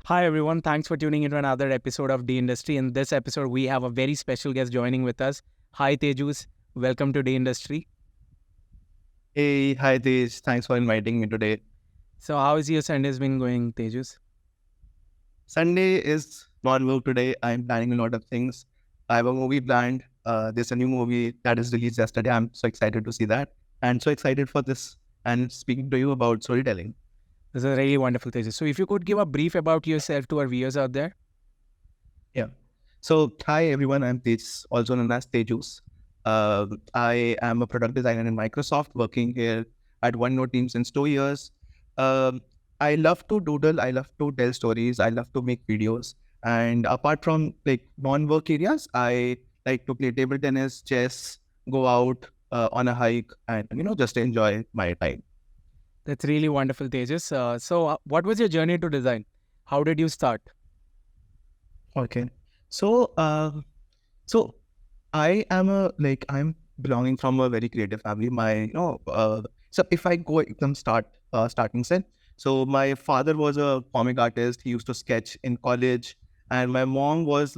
Hi everyone, thanks for tuning into another episode of The Industry. In this episode, we have a very special guest joining with us. Hi Tejuss, welcome to The Industry. Hey, hi Tej. Thanks for inviting me today. So how is your Sundays been going, Tejuss? Sunday is non-work today. I'm planning a lot of things. I have a movie planned. There's a new movie that is released yesterday. I'm so excited to see that and so excited for this and speaking to you about storytelling. This is really wonderful, Tejuss. So if you could give a brief about yourself to our viewers out there. Yeah. So hi everyone. I'm Tej, also known as Tejuss. I am a product designer in Microsoft, working here at OneNote team since 2 years. Um, I love to doodle. I love to tell stories. I love to make videos. And apart from like non-work areas, I like to play table tennis, chess, go out on a hike, and just enjoy my time. That's really wonderful, Tejuss. So what was your journey to design? How did you start? Okay. So, so I am I'm belonging from a very creative family. So if I go from starting set, so my father was a comic artist. He used to sketch in college, and my mom was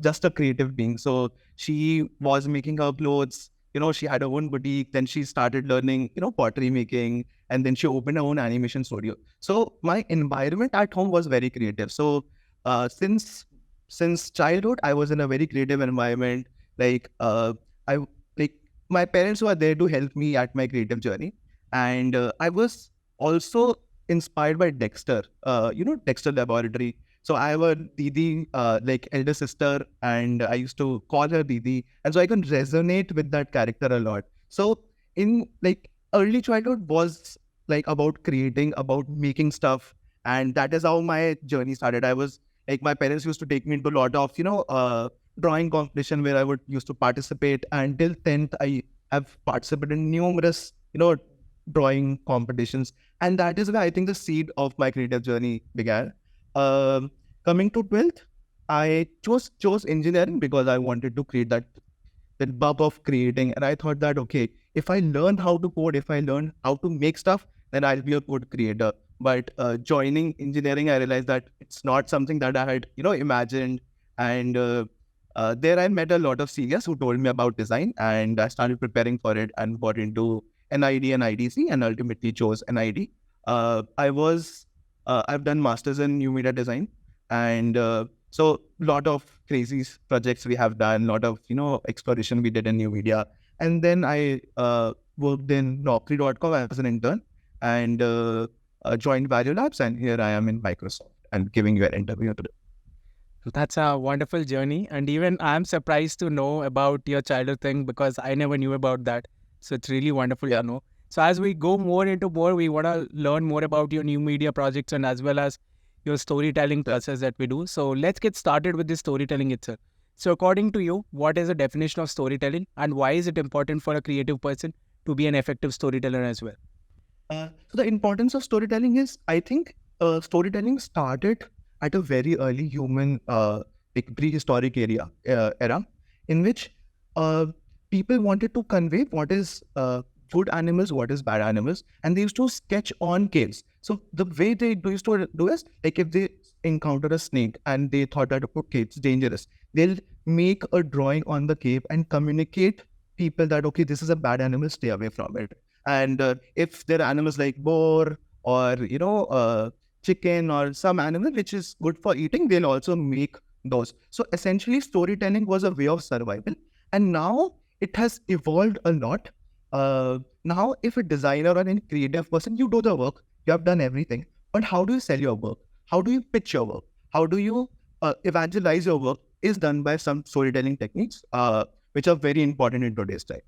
just a creative being. So she was making her clothes. She had her own boutique. Then she started learning, pottery making, and then she opened her own animation studio. So my environment at home was very creative. So since childhood, I was in a very creative environment. I like my parents were there to help me at my creative journey, and I was also inspired by Dexter. Dexter Laboratory. So I have a Didi, elder sister, and I used to call her Didi, and so I can resonate with that character a lot. So in early childhood was about creating, about making stuff, and that is how my journey started. I was my parents used to take me into a lot of drawing competition where I would used to participate. Until 10th, I have participated in numerous drawing competitions, and that is where I think the seed of my creative journey began. Um, Coming to 12th, I chose engineering because I wanted to create that bug of creating, and I thought that okay, if I learn how to code, if I learn how to make stuff, then I'll be a good creator. But joining engineering, I realized that it's not something that I had imagined, and there I met a lot of seniors who told me about design, and I started preparing for it and got into NID and IDC, and ultimately chose NID. I've done masters in new media design, and so lot of crazy projects we have done, lot of exploration we did in new media, and then I worked in Naukri.com as an intern, and joined Value Labs, and here I am in Microsoft and giving you an interview today. So that's a wonderful journey. And even I'm surprised to know about your childhood thing because I never knew about that. So it's really wonderful to know. So as we go more into more, we want to learn more about your new media projects and as well as your storytelling process that we do. So let's get started with the storytelling itself. So according to you, what is the definition of storytelling and why is it important for a creative person to be an effective storyteller as well? So the importance of storytelling is, I think, storytelling started at a very early human, prehistoric era, in which people wanted to convey what is good animals, what is bad animals, and they used to sketch on caves. So the way they used to do is, if they encounter a snake and they thought that okay, it's dangerous, they'll make a drawing on the cave and communicate people that okay, this is a bad animal, stay away from it. And if there are animals like boar or chicken or some animal which is good for eating, they'll also make those. So essentially, storytelling was a way of survival, and now it has evolved a lot. Now, if a designer or any creative person, you do the work, you have done everything, but how do you sell your work? How do you pitch your work? How do you evangelize your work? Is done by some storytelling techniques, which are very important in today's time.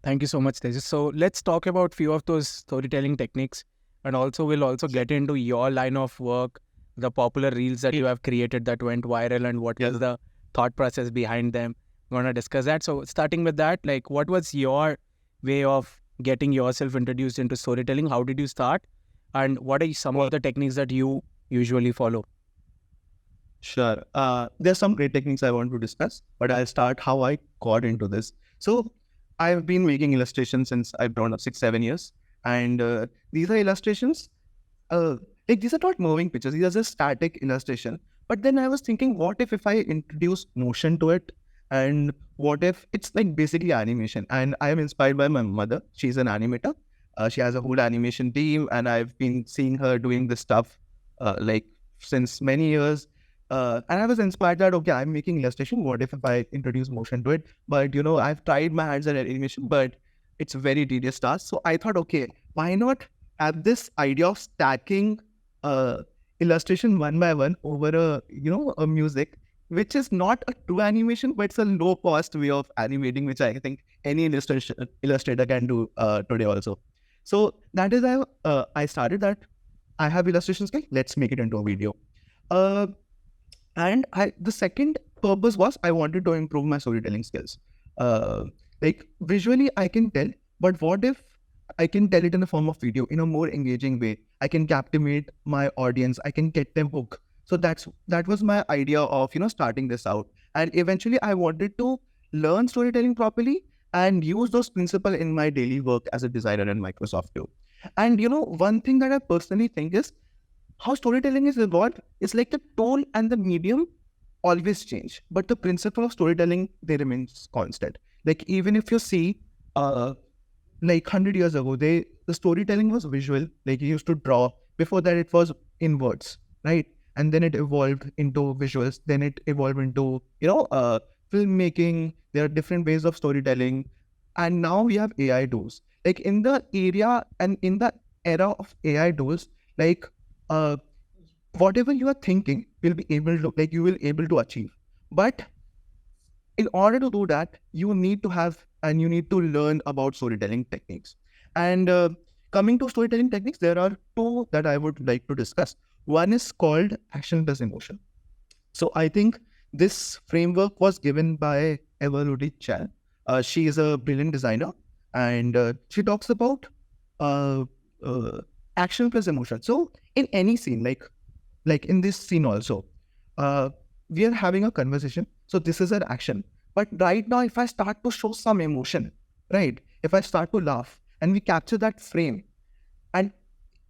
Thank you so much, Tejuss. So let's talk about few of those storytelling techniques, and also we'll also get into your line of work, the popular reels that you have created that went viral, and what was the thought process behind them. We're gonna discuss that. So starting with that, like, what was your way of getting yourself introduced into storytelling? How did you start, and what are some of the techniques that you usually follow? Sure. There's some great techniques I want to discuss, but I'll start how I got into this. So I've been making illustrations since I've grown up 6, 7 years, and these are illustrations. Uh, like these are not moving pictures; these are just static illustration. But then I was thinking, what if I introduce motion to it, and what if it's like basically animation? And I am inspired by my mother. She's an animator. She has a whole animation team, and I've been seeing her doing this stuff like since many years. And I was inspired that, okay, I'm making illustration. What if I introduce motion to it? But, I've tried my hands at animation, but it's a very tedious task. So I thought, okay, why not have this idea of stacking illustration one by one over a music, which is not a true animation, but it's a low cost way of animating, which I think any illustrator can do today also. So that is how I started that. I have illustrations, okay, let's make it into a video. And the second purpose was I wanted to improve my storytelling skills. Like visually, I can tell, but what if I can tell it in the form of video in a more engaging way? I can captivate my audience. I can get them hooked. So that was my idea of starting this out. And eventually, I wanted to learn storytelling properly and use those principles in my daily work as a designer in Microsoft too. And one thing that I personally think is how storytelling is evolved is like the tone and the medium always change, but the principle of storytelling, they remains constant. Like even if you see, like 100 years ago, the storytelling was visual. Like you used to draw. Before that, it was in words, right? And then it evolved into visuals. Then it evolved into filmmaking. There are different ways of storytelling, and now we have AI tools. Like in the area and in the era of AI tools, like whatever you are thinking will be able to you will able to achieve. But in order to do that, you need to have and you need to learn about storytelling techniques. And coming to storytelling techniques, there are two that I would like to discuss. One is called action plus emotion. So I think this framework was given by Evaludi Chan. She is a brilliant designer, and she talks about uh, action plus emotion. So in any scene, like in this scene also, we are having a conversation. So this is an action. But right now, if I start to show some emotion, right? If I start to laugh and we capture that frame, and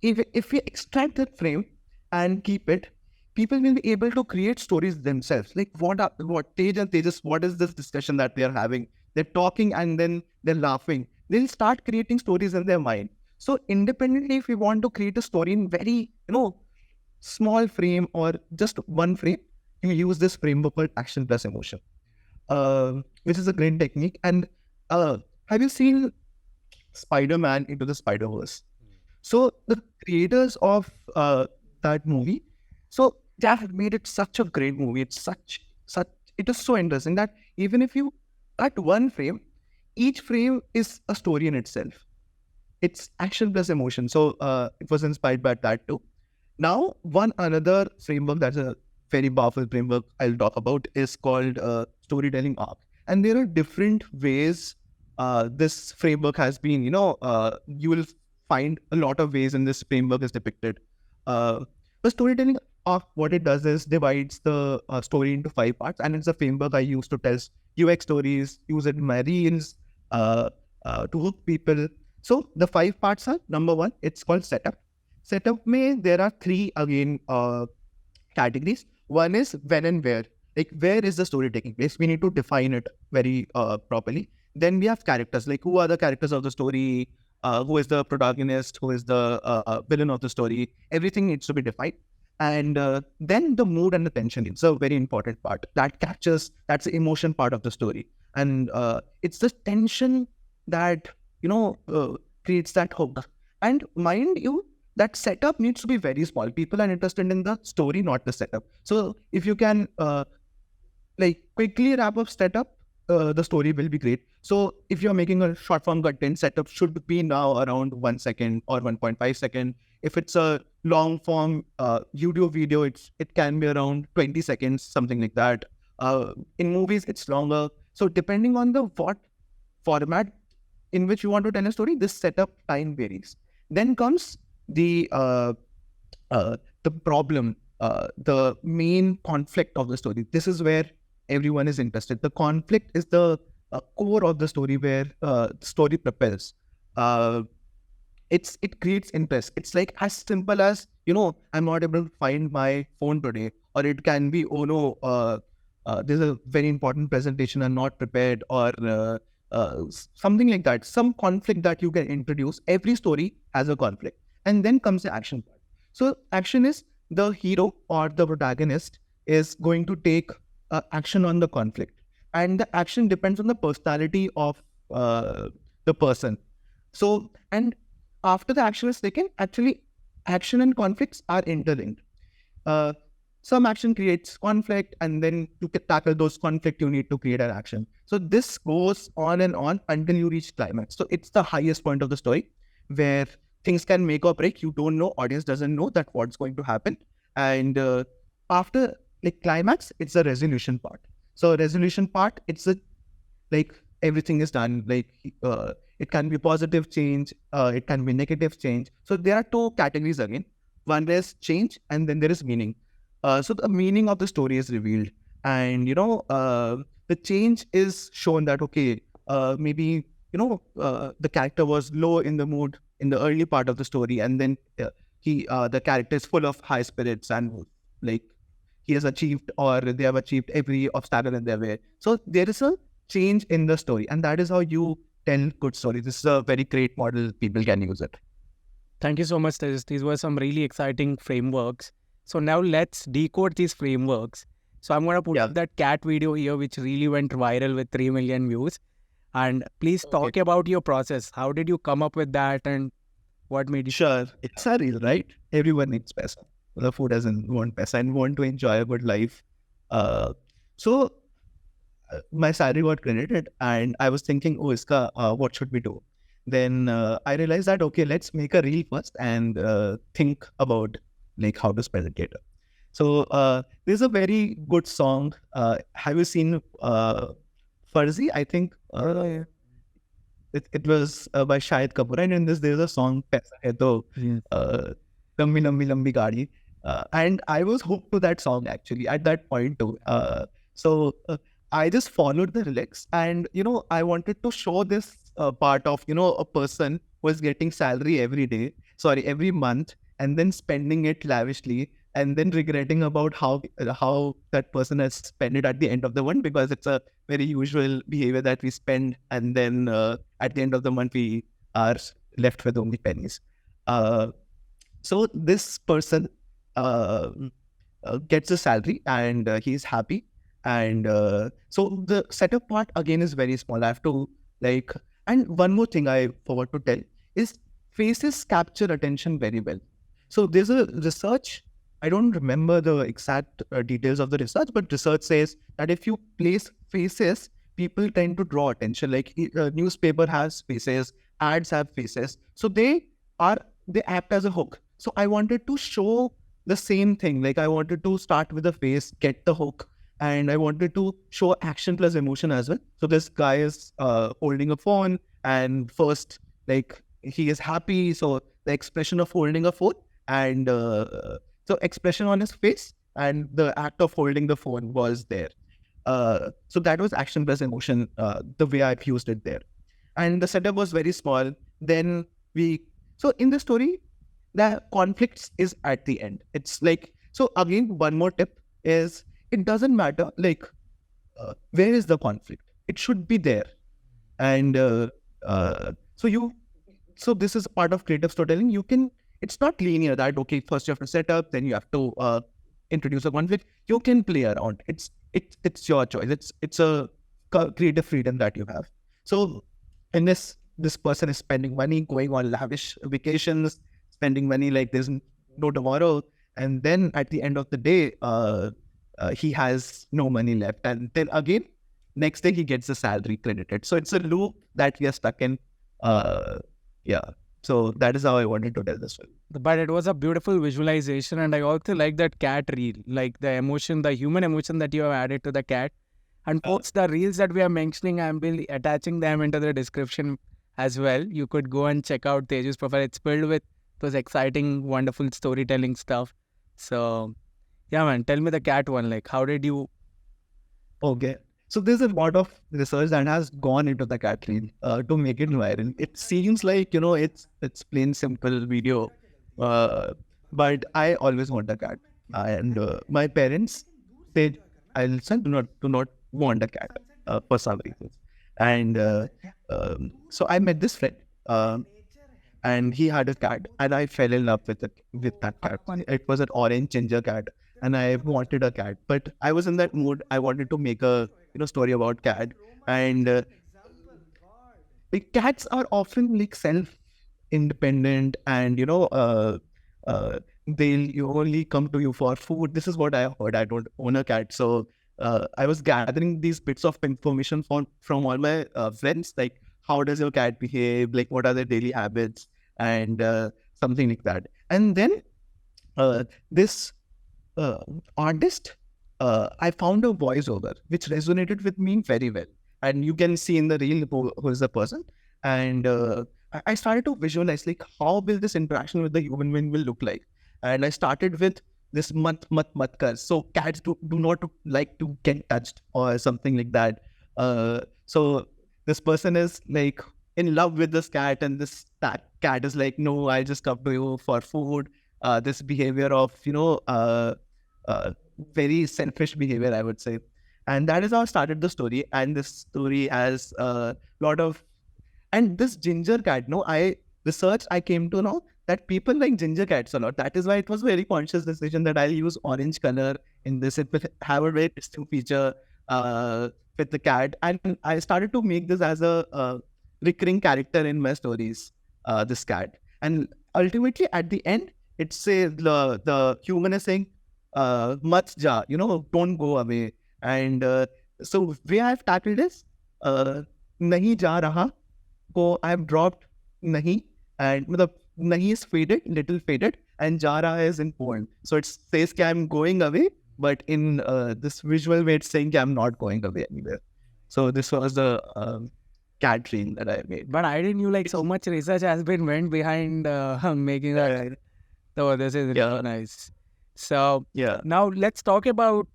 if we extract that frame and keep it, people will be able to create stories themselves. Like what Tej and Tejuss, what is this discussion that they are having? They're talking and then they're laughing. They'll start creating stories in their mind. So independently, if we want to create a story in very, small frame or just one frame, you use this framework called action plus emotion, which is a great technique. And have you seen Spider-Man Into the Spider-Verse? So the creators of that movie, so they have made it such a great movie. It's such it is so interesting that even if you cut one frame, each frame is a story in itself. It's action plus emotion. So it was inspired by that too. Now, one another framework that's a very powerful framework I'll talk about is called storytelling arc. And there are different ways this framework has been, you will find a lot of ways in this framework is depicted. The storytelling arc, what it does is divides the story into 5 parts. And it's a framework I use to tell UX stories, use it in my reels, to hook people. So the 5 parts are, number one, it's called setup. Setup mein, there are three again categories. One is when and where. Like where is the story taking place? We need to define it very properly. Then we have characters, like who are the characters of the story, who is the protagonist, who is the villain of the story. Everything needs to be defined. And then the mood and the tension is a very important part. That's the emotion part of the story. And it's the tension that, creates that hook. And mind you, that setup needs to be very small. People are interested in the story, not the setup. So if you can quickly wrap up setup, the story will be great. So if you're making a short form content, setup should be now around 1 second or 1.5 second. If it's a long form YouTube video, it can be around 20 seconds, something like that. In movies, it's longer. So depending on the what format in which you want to tell a story, this setup time varies. Then comes the problem, the main conflict of the story. This is where everyone is interested. The conflict is the core of the story where the story propels. Uh, it creates interest. It's like as simple as, I'm not able to find my phone today, or it can be, oh no, there's a very important presentation I'm not prepared, or something like that. Some conflict that you can introduce. Every story has a conflict, and then comes the action part. So action is the hero or the protagonist is going to take action on the conflict, and the action depends on the personality of the person. So, and after the action is taken, actually, action and conflicts are interlinked. Uh, some action creates conflict, and then to tackle those conflict, you need to create an action. So this goes on and on until you reach climax. So it's the highest point of the story where things can make or break. You don't know, audience doesn't know that what's going to happen. And after like climax, it's the resolution part. So resolution part, it's a like everything is done. Like it can be positive change, it can be negative change. So there are two categories again. One is change, and then there is meaning. So the meaning of the story is revealed, and the change is shown that okay, maybe the character was low in the mood in the early part of the story, and then the character is full of high spirits, and like he has achieved or they have achieved every obstacle in their way. So there is a change in the story, and that is how you tell good stories. This is a very great model. People can use it. Thank you so much, Tejuss. These were some really exciting frameworks. So now let's decode these frameworks. So I'm going to put up that cat video here, which really went viral with 3 million views. And please talk about your process. How did you come up with that, and what made you? Sure. It's a real, right? Everyone needs paisa. The food doesn't want paisa and want to enjoy a good life. So my salary got credited, and I was thinking, oh, iska, what should we do? Then I realized that, okay, let's make a reel first and think about like how to spell it later. So there's a very good song. Have you seen Farzi? I think it was by Shahid Kapoor, and in this there's a song Paisa Hai To, Lambi Lambi Lambi Gaadi. And I was hooked to that song actually at that point too. So I just followed the lyrics, and I wanted to show this part of a person who is getting salary every month, and then spending it lavishly, and then regretting about how that person has spent it at the end of the month, because it's a very usual behavior that we spend, and then at the end of the month we are left with only pennies. So this person gets a salary, and he's happy. And so the setup part again is very small. I have to and one more thing I forgot to tell is faces capture attention very well. So there's a research, I don't remember the exact details of the research, but research says that if you place faces, people tend to draw attention. Like newspaper has faces, ads have faces. So they act as a hook. So I wanted to show the same thing. Like I wanted to start with a face, get the hook, and I wanted to show action plus emotion as well. So this guy is holding a phone, and first, like he is happy. So the expression of holding a phone, and so expression on his face, and the act of holding the phone was there. So that was action plus emotion, the way I've used it there. And the setup was very small. Then so in the story, the conflicts is at the end. It's like, so again, one more tip is, it doesn't matter where is the conflict. It should be there. And so this is part of creative storytelling. It's not linear that, okay, first you have to set up, then you have to introduce a conflict. You can play around. It's your choice. It's a creative freedom that you have. So in this person is spending money, going on lavish vacations, spending money like there's no tomorrow. And then at the end of the day, he has no money left. And then again, next day he gets the salary credited. So it's a loop that we are stuck in. Yeah. So that is how I wanted to tell this story. But it was a beautiful visualization, and I also like that cat reel, like the emotion, the human emotion that you have added to the cat. And folks, the reels that we are mentioning, I'm be attaching them into the description as well. You could go and check out Teju's profile. It's filled with those exciting, wonderful storytelling stuff. So, yeah, man, tell me the cat one. Like, how did you? Okay. So there's a lot of research that has gone into the cat reel to make it viral. It seems like, it's plain simple video, but I always want a cat. And my parents, I'll say do not want a cat for some reasons. And so I met this friend, and he had a cat, and I fell in love with that cat. It was an orange ginger cat, and I wanted a cat, but I was in that mood. I wanted to make a story about cat, and like cats are often like self-independent, and they'll you only come to you for food. This is what I heard. I don't own a cat, so I was gathering these bits of information from all my friends, like how does your cat behave, like what are their daily habits, and something like that. And then this artist, I found a voiceover which resonated with me very well. And you can see in the reel who is the person. And I started to visualize like how will this interaction with the human being will look like. And I started with this mat kar. So cats do not like to get touched or something like that. So this person is like in love with this cat, and this cat is like, no, I just come to you for food. This behavior of very selfish behavior, I would say. And that is how I started the story. And this story has a lot of, and this ginger cat, no, I came to know that people like ginger cats a lot. That is why it was a very conscious decision that I'll use orange color in this. It will have a very distinct feature with the cat. And I started to make this as a recurring character in my stories, this cat. And ultimately, at the end, it says the human is saying, mat ja, don't go away. And so way I've tackled is, nahi ja raha, so I've dropped nahi, and nahi is faded, little faded, and ja raha is in poem. So it says that I'm going away, but in this visual way, it's saying that I'm not going away anywhere. So this was the cat dream that I made. But I didn't knew like so much research has been went behind making that. So this is really nice. So now let's talk about,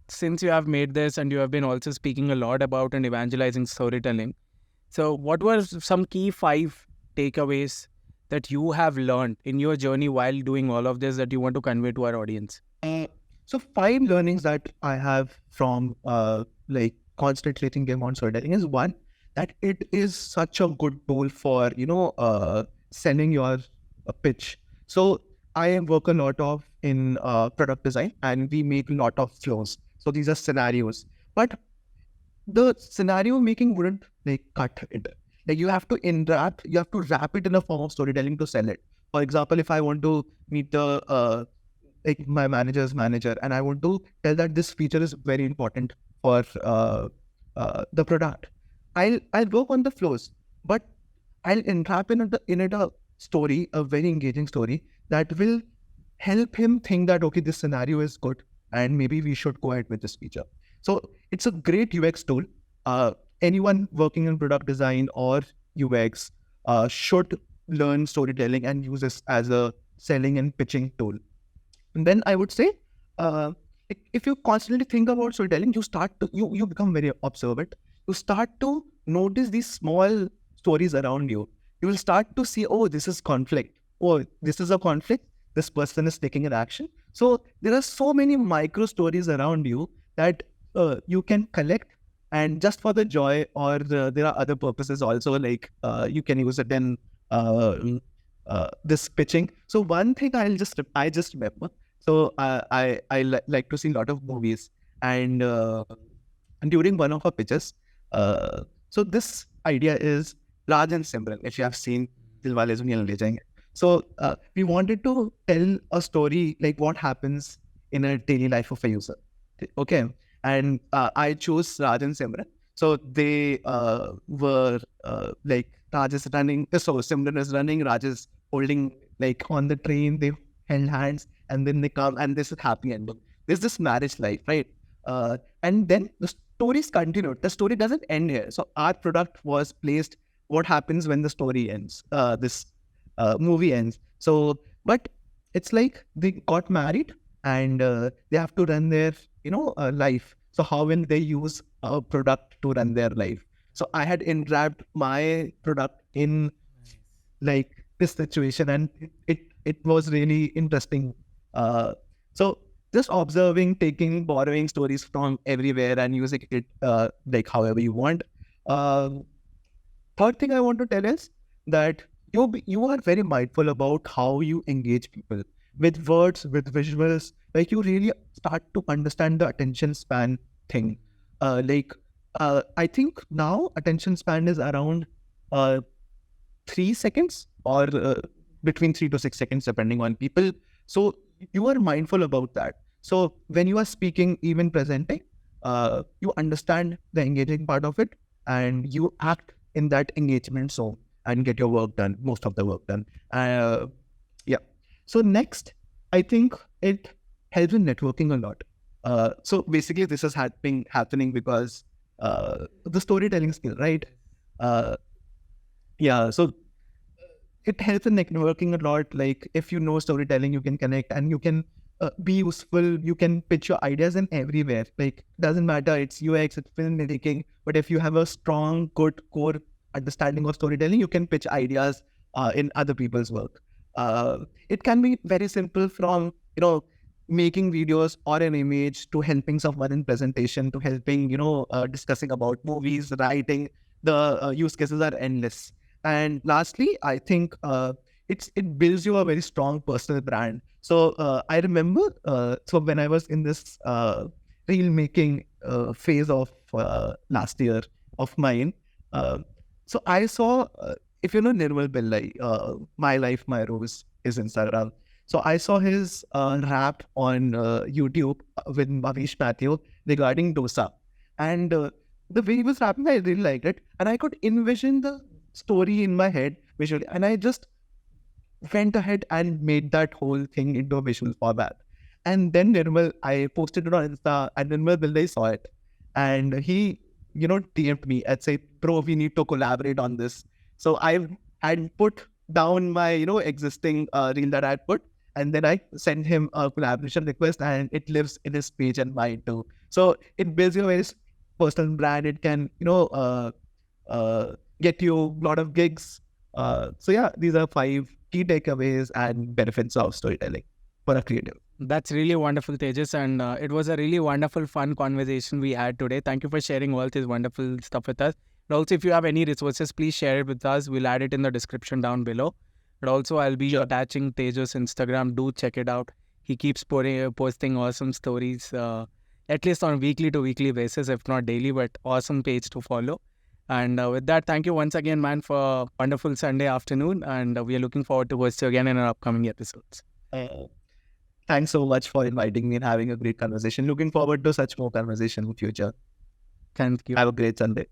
since you have made this and you have been also speaking a lot about and evangelizing storytelling. So what were some key 5 takeaways that you have learned in your journey while doing all of this that you want to convey to our audience? So 5 learnings that I have from like constantly thinking on storytelling is, one, that it is such a good tool for selling your pitch. So I work a lot of in product design, and we make a lot of flows. So these are scenarios, but the scenario making wouldn't like cut it. Like you have to wrap it in a form of storytelling to sell it. For example, if I want to meet the like my manager's manager, and I want to tell that this feature is very important for the product, I'll work on the flows, but I'll entrap in it a story, a very engaging story that will help him think that, okay, this scenario is good and maybe we should go ahead with this feature. So it's a great UX tool. Anyone working in product design or UX should learn storytelling and use this as a selling and pitching tool. And then I would say, if you constantly think about storytelling, you become very observant. You start to notice these small stories around you. You will start to see, oh, this is conflict. Oh, this is a conflict. This person is taking an action. So there are so many micro stories around you that you can collect, and just for the joy, or there are other purposes also, like you can use it in this pitching. So one thing I just remember. So I like to see a lot of movies, and during one of our pitches, so this idea is Raj and Simran. If you have seen Dilwale Dulhaniya Le Jayenge. So we wanted to tell a story like what happens in a daily life of a user. Okay. And I chose Raj and Simran. So they were like Raj is running, so Simran is running, Raj is holding like on the train, they held hands, and then they come, and this is happy ending. There's this marriage life, right? And then the stories continued. The story doesn't end here. So our product was placed. What happens when the story ends? This movie ends. So, but it's like they got married and they have to run their life. So how will they use a product to run their life? So I had enwrapped my product in like this situation, and it was really interesting. So just observing, taking, borrowing stories from everywhere and using it like however you want. Um Third thing I want to tell is that you are very mindful about how you engage people with words, with visuals. Like you really start to understand the attention span thing. I think now attention span is around uh, 3 seconds, or between 3 to 6 seconds, depending on people. So you are mindful about that. So when you are speaking, even presenting, you understand the engaging part of it, and you act in that engagement zone and get your work done, most of the work done. Yeah. So next, I think it helps in networking a lot. So basically, this is happening because the storytelling skill, right? Uh, yeah. So it helps in networking a lot. Like if you know storytelling, you can connect and you can be useful. You can pitch your ideas in everywhere. Like doesn't matter, it's UX, it's filmmaking, but if you have a strong, good core understanding of storytelling, you can pitch ideas in other people's work. It can be very simple, from making videos or an image, to helping someone in presentation, to helping discussing about movies, writing. The use cases are endless. And lastly, I think it builds you a very strong personal brand. So I remember, so when I was in this reel making phase of last year of mine, uh, so I saw, if you know Nirmal Pillai, My Life, My Rose, his Instagram. So I saw his rap on YouTube with Bhavish Matthew regarding dosa. And the way he was rapping, I really liked it. And I could envision the story in my head visually, and I just went ahead and made that whole thing into a visual format. And then Nirmal, I posted it on Insta, and Nirmal Billai saw it, and he DM'd me and said, bro, we need to collaborate on this. So I had put down my existing reel that I had put, and then I sent him a collaboration request, and it lives in his page and mine too. So it builds your very personal brand. It can uh, get you a lot of gigs. So yeah, these are 5 key takeaways and benefits of storytelling for a creative. That's really wonderful, Tejuss, and it was a really wonderful, fun conversation we had today. Thank you for sharing all this wonderful stuff with us. And also, if you have any resources, please share it with us. We'll add it in the description down below. But also, I'll be attaching Tejuss' Instagram. Do check it out. He keeps posting awesome stories, at least on weekly to weekly basis, if not daily, but awesome page to follow. And with that, thank you once again, man, for a wonderful Sunday afternoon. And we are looking forward to host you again in our upcoming episodes. Thanks so much for inviting me and having a great conversation. Looking forward to such more conversation in future. Thank you. Have a great Sunday.